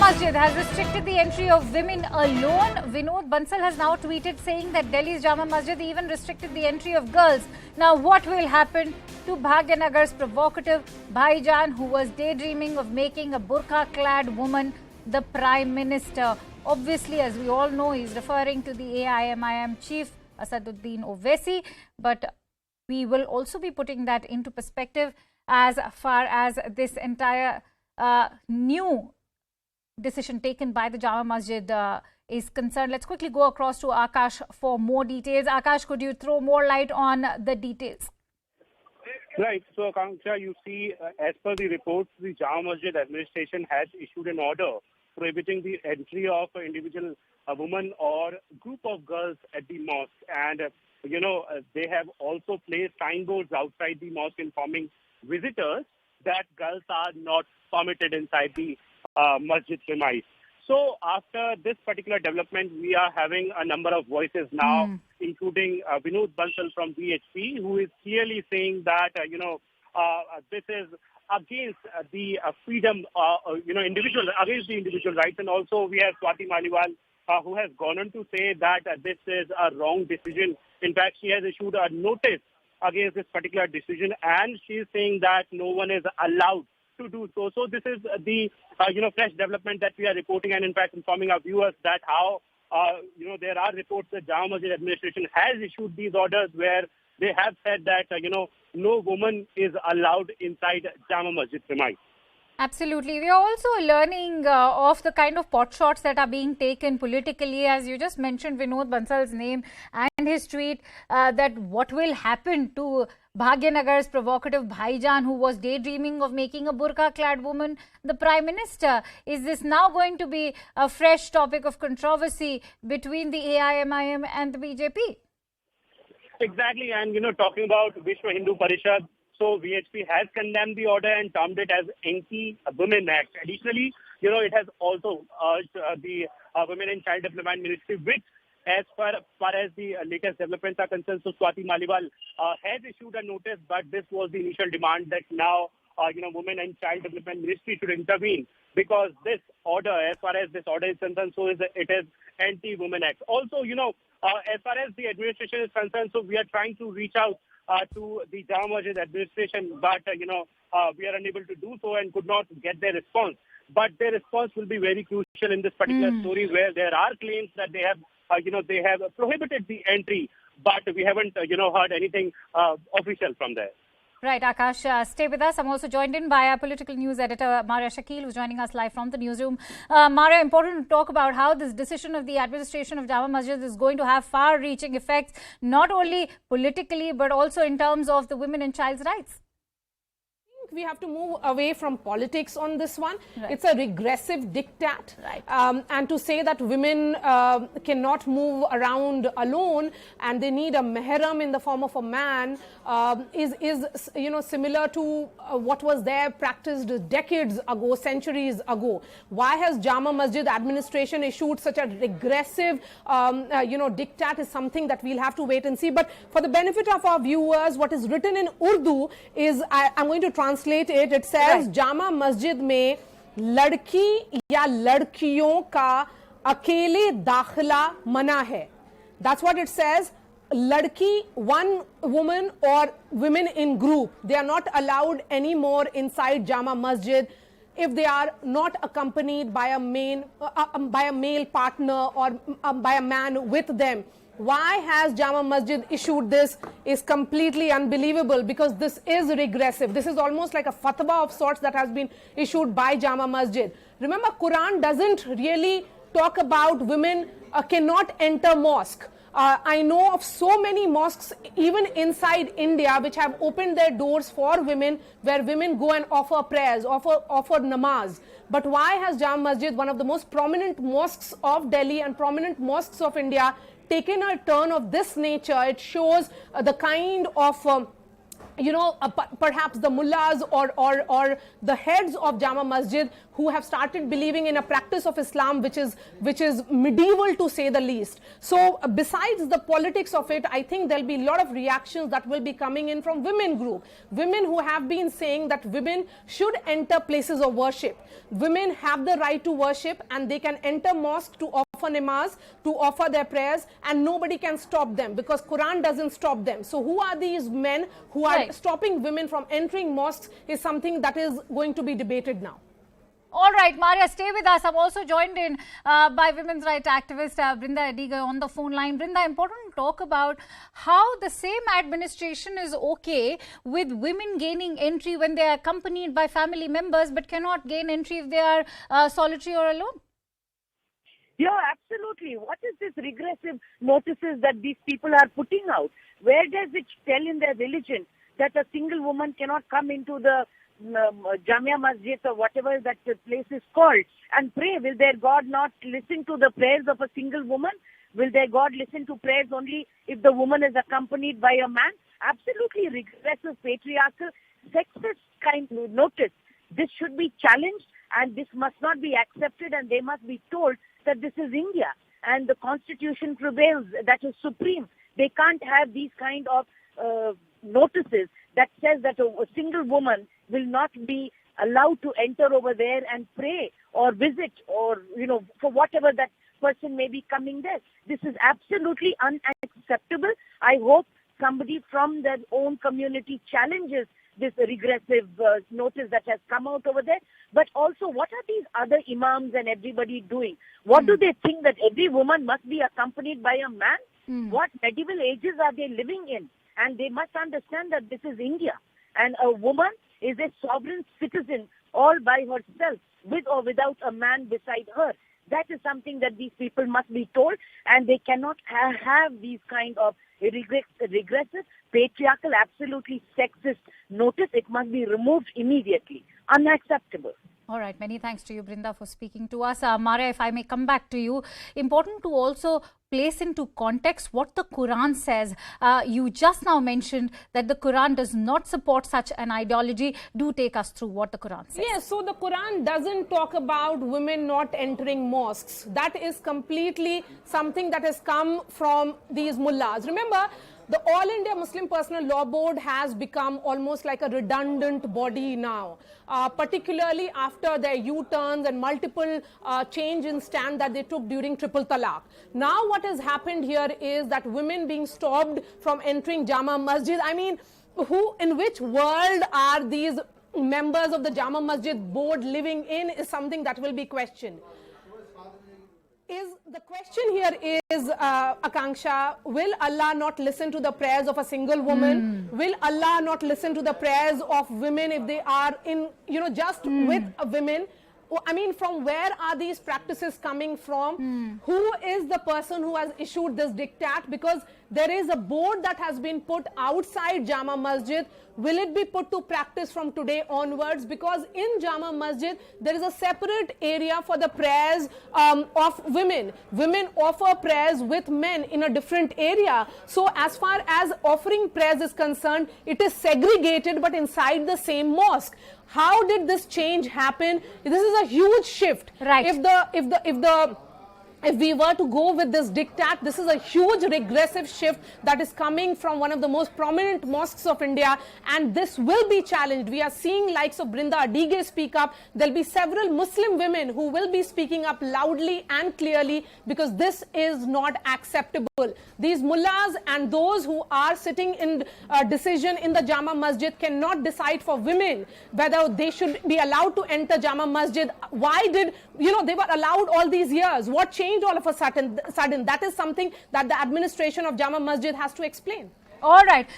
Masjid has restricted the entry of women alone. Vinod Bansal has now tweeted saying that Delhi's Jama Masjid even restricted the entry of girls. Now, what will happen to Bhagyanagar's provocative Bhaijan, who was daydreaming of making a burqa-clad woman the Prime Minister? Obviously, as we all know, he's referring to the AIMIM chief, Asaduddin Owaisi. But we will also be putting that into perspective as far as this entire new decision taken by the Jama Masjid is concerned. Let's quickly go across to Akash for more details. Akash, could you throw more light on the details? Right. So, Akanksha, you see, as per the reports, the Jama Masjid administration has issued an order prohibiting the entry of an individual, a woman or group of girls at the mosque. And, they have also placed signboards outside the mosque informing visitors that girls are not permitted inside the masjid premise. So after this particular development, we are having a number of voices now, including Vinod Bansal from BHP, who is clearly saying that, this is against the freedom, individual, against the individual rights. And also we have Swati Maliwal, who has gone on to say that this is a wrong decision. In fact, she has issued a notice against this particular decision, and she is saying that no one is allowed to do so. So this is the fresh development that we are reporting, and in fact informing our viewers that how there are reports that Jama Masjid administration has issued these orders where they have said that no woman is allowed inside Jama Masjid premise. Absolutely. We are also learning of the kind of pot shots that are being taken politically. As you just mentioned Vinod Bansal's name and his tweet, that what will happen to Bhagyanagar's provocative Bhaijan, who was daydreaming of making a burqa-clad woman the Prime Minister. Is this now going to be a fresh topic of controversy between the AIMIM and the BJP? Exactly. And, talking about Vishwa Hindu Parishad, so VHP has condemned the order and termed it as Anti-Women Act. Additionally, it has also urged the Women and Child Development Ministry, which as far as the latest developments are concerned, so Swati Maliwal has issued a notice, but this was the initial demand that now, Women and Child Development Ministry should intervene, because this order, as far as this order is concerned, so it is Anti-Women Act. Also, as far as the administration is concerned, so we are trying to reach out to the Jama Masjid administration, but we are unable to do so and could not get their response. But their response will be very crucial in this particular story, where there are claims that they have, they have prohibited the entry, but we haven't, heard anything official from there. Right, Akash, stay with us. I'm also joined in by our political news editor, Maria Shakil, who's joining us live from the newsroom. Maria, important to talk about how this decision of the administration of Jama Masjid is going to have far-reaching effects, not only politically, but also in terms of the women and child's rights. We have to move away from politics on this one. Right. It's a regressive diktat. Right. And to say that women cannot move around alone and they need a mehram in the form of a man is similar to what was there practiced decades ago, centuries ago. Why has Jama Masjid administration issued such a regressive diktat is something that we'll have to wait and see. But for the benefit of our viewers, what is written in Urdu is, I'm going to translate it. It says, Jama Masjid में लड़की या लड़कियों का अकेले दाखिला मना है. That's what it says. Ladki, one woman or women in group, they are not allowed anymore inside Jama Masjid if they are not accompanied by a male partner or by a man with them. Why has Jama Masjid issued this is completely unbelievable, because this is regressive. This is almost like a fatwa of sorts that has been issued by Jama Masjid. Remember, Quran doesn't really talk about women cannot enter mosque. I know of so many mosques, even inside India, which have opened their doors for women, where women go and offer prayers, offer namaz. But why has Jama Masjid, one of the most prominent mosques of Delhi and prominent mosques of India, taken a turn of this nature? It shows the kind of perhaps the mullahs or the heads of Jama Masjid who have started believing in a practice of Islam which is medieval, to say the least. So besides the politics of it, I think there'll be a lot of reactions that will be coming in from women group. Women who have been saying that women should enter places of worship. Women have the right to worship and they can enter mosque to offer namaz, to offer their prayers, and nobody can stop them because Quran doesn't stop them. So who are these men who are stopping women from entering mosques is something that is going to be debated now. All right, Maria, stay with us. I'm also joined in by women's rights activist Brinda Adiga on the phone line. Brinda, important to talk about how the same administration is okay with women gaining entry when they are accompanied by family members but cannot gain entry if they are solitary or alone. Yeah, absolutely. What is this regressive notices that these people are putting out? Where does it tell in their religion that a single woman cannot come into the Jamia Masjid or whatever that place is called and pray? Will their God not listen to the prayers of a single woman? Will their God listen to prayers only if the woman is accompanied by a man? Absolutely regressive, patriarchal, sexist kind of notice. This should be challenged and this must not be accepted, and they must be told that this is India and the constitution prevails, that is supreme. They can't have these kind of notices that says that a single woman will not be allowed to enter over there and pray or visit or, for whatever that person may be coming there. This is absolutely unacceptable. I hope somebody from their own community challenges this regressive notice that has come out over there. But also, what are these other imams and everybody doing? What do they think, that every woman must be accompanied by a man? What medieval ages are they living in? And they must understand that this is India. And a woman is a sovereign citizen all by herself, with or without a man beside her. That is something that these people must be told, and they cannot have these kind of regressive, patriarchal, absolutely sexist notice. It must be removed immediately. Unacceptable. All right. Many thanks to you, Brinda, for speaking to us. Maria, if I may come back to you, important to also place into context what the Quran says. You just now mentioned that the Quran does not support such an ideology. Do take us through what the Quran says. Yes, so the Quran doesn't talk about women not entering mosques. That is completely something that has come from these mullahs. Remember, the All India Muslim Personal Law Board has become almost like a redundant body now, particularly after their U-turns and multiple change in stand that they took during Triple Talaq. Now what has happened here is that women being stopped from entering Jama Masjid. I mean, in which world are these members of the Jama Masjid board living in is something that will be questioned. The question here is, Akanksha, will Allah not listen to the prayers of a single woman? Will Allah not listen to the prayers of women if they are in, just with women? I mean, from where are these practices coming from? Who is the person who has issued this diktat? Because there is a board that has been put outside Jama Masjid. Will it be put to practice from today onwards? Because in Jama Masjid, there is a separate area for the prayers of women. Women offer prayers with men in a different area. So as far as offering prayers is concerned, it is segregated but inside the same mosque. How did this change happen? This is a huge shift. Right. If we were to go with this diktat, this is a huge regressive shift that is coming from one of the most prominent mosques of India, and this will be challenged. We are seeing likes of Brinda Adige speak up. There will be several Muslim women who will be speaking up loudly and clearly, because this is not acceptable. These mullahs and those who are sitting in decision in the Jama Masjid cannot decide for women whether they should be allowed to enter Jama Masjid. Why did, they were allowed all these years? What changed all of a sudden? That is something that the administration of Jama Masjid has to explain. All right.